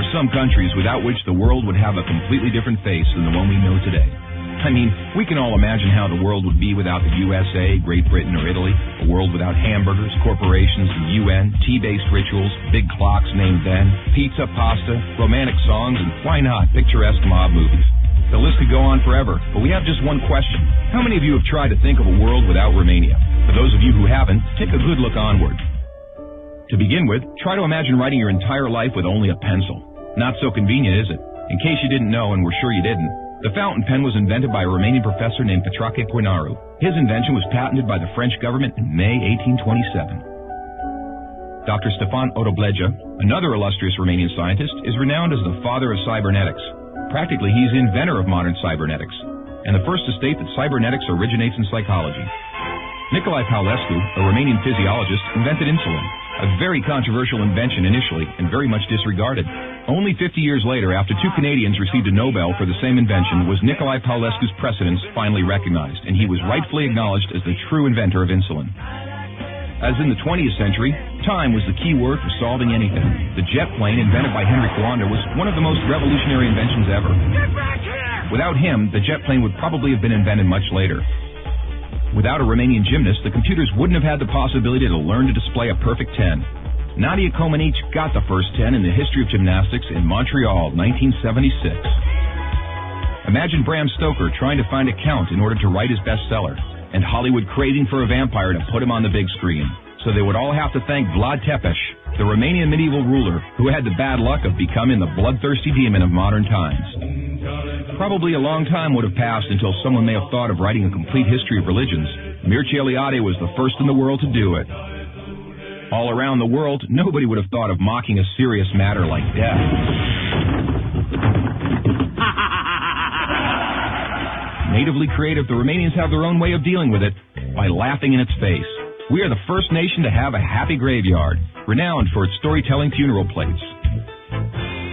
are some countries without which the world would have a completely different face than the one we know today. I mean, we can all imagine how the world would be without the USA, Great Britain, or Italy. A world without hamburgers, corporations, the UN, tea-based rituals, big clocks named then, pizza, pasta, romantic songs, and why not, picturesque mob movies. The list could go on forever, but we have just one question. How many of you have tried to think of a world without Romania? For those of you who haven't, take a good look onward. To begin with, try to imagine writing your entire life with only a pencil. Not so convenient, is it? In case you didn't know, and we're sure you didn't, the fountain pen was invented by a Romanian professor named Petrache Poenaru. His invention was patented by the French government in May 1827. Dr. Stefan Odobleja, another illustrious Romanian scientist, is renowned as the father of cybernetics. Practically, he's the inventor of modern cybernetics, and the first to state that cybernetics originates in psychology. Nicolae Paulescu, a Romanian physiologist, invented insulin, a very controversial invention initially and very much disregarded. Only 50 years later, after two Canadians received a Nobel for the same invention, was Nicolae Paulescu's precedence finally recognized, and he was rightfully acknowledged as the true inventor of insulin. As in the 20th century, time was the key word for solving anything. The jet plane, invented by Henry Coanda, was one of the most revolutionary inventions ever. Without him, the jet plane would probably have been invented much later. Without a Romanian gymnast, the computers wouldn't have had the possibility to learn to display a perfect 10. Nadia Comaneci got the first 10 in the history of gymnastics in Montreal, 1976. Imagine Bram Stoker trying to find a count in order to write his bestseller, and Hollywood craving for a vampire to put him on the big screen. So they would all have to thank Vlad Tepes, the Romanian medieval ruler who had the bad luck of becoming the bloodthirsty demon of modern times. Probably a long time would have passed until someone may have thought of writing a complete history of religions. Mircea Eliade was the first in the world to do it. All around the world, nobody would have thought of mocking a serious matter like death. Natively creative, the Romanians have their own way of dealing with it by laughing in its face. We are the first nation to have a happy graveyard, renowned for its storytelling funeral plates.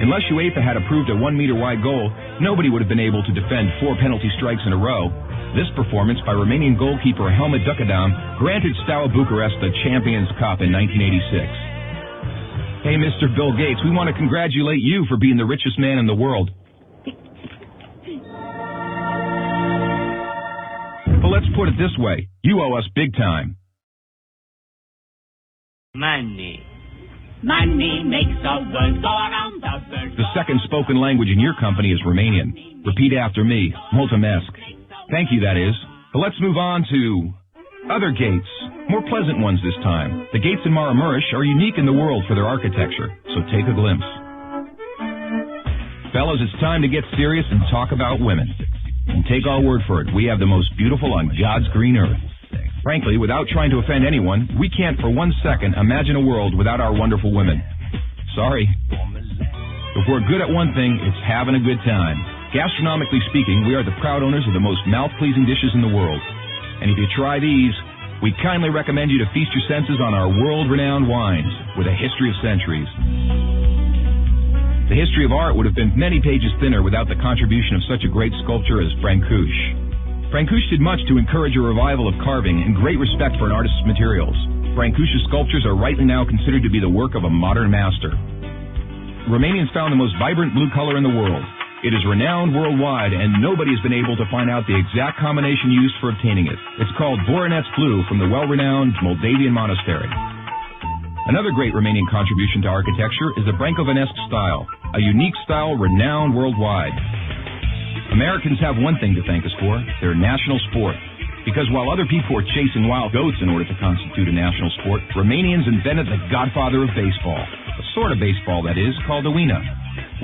Unless UEFA had approved a 1-meter-wide goal, nobody would have been able to defend 4 penalty strikes in a row. This performance by Romanian goalkeeper Helmut Ducadam granted Steaua Bucharest the Champions Cup in 1986. Hey, Mr. Bill Gates, we want to congratulate you for being the richest man in the world. But let's put it this way, you owe us big time. Money. Money makes the world go around, the world. The second spoken language in your company is Romanian. Repeat after me. Mulțumesc. Thank you, that is. But let's move on to other gates. More pleasant ones this time. The gates in Maramureș are unique in the world for their architecture, so take a glimpse. Fellas, it's time to get serious and talk about women. And take our word for it, we have the most beautiful on God's green earth. Frankly, without trying to offend anyone, we can't for 1 second imagine a world without our wonderful women. Sorry. If we're good at one thing, it's having a good time. Gastronomically speaking, we are the proud owners of the most mouth-pleasing dishes in the world. And if you try these, we kindly recommend you to feast your senses on our world-renowned wines with a history of centuries. The history of art would have been many pages thinner without the contribution of such a great sculptor as Francuș. Francuș did much to encourage a revival of carving and great respect for an artist's materials. Francuș's sculptures are rightly now considered to be the work of a modern master. Romanians found the most vibrant blue color in the world. It is renowned worldwide, and nobody has been able to find out the exact combination used for obtaining it. It's called Voronezh blue from the well-renowned Moldavian monastery. Another great Romanian contribution to architecture is the Brâncovenesque style, a unique style renowned worldwide. Americans have one thing to thank us for, their national sport. Because while other people were chasing wild goats in order to constitute a national sport, Romanians invented the godfather of baseball. A sort of baseball, that is, called Oina,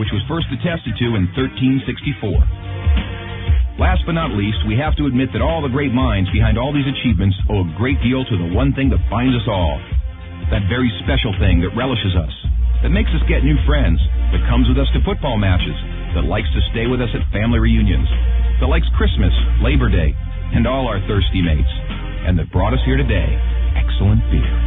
which was first attested to in 1364. Last but not least, we have to admit that all the great minds behind all these achievements owe a great deal to the one thing that binds us all. That very special thing that relishes us, that makes us get new friends, that comes with us to football matches, that likes to stay with us at family reunions, that likes Christmas, Labor Day, and all our thirsty mates, and that brought us here today, excellent beer.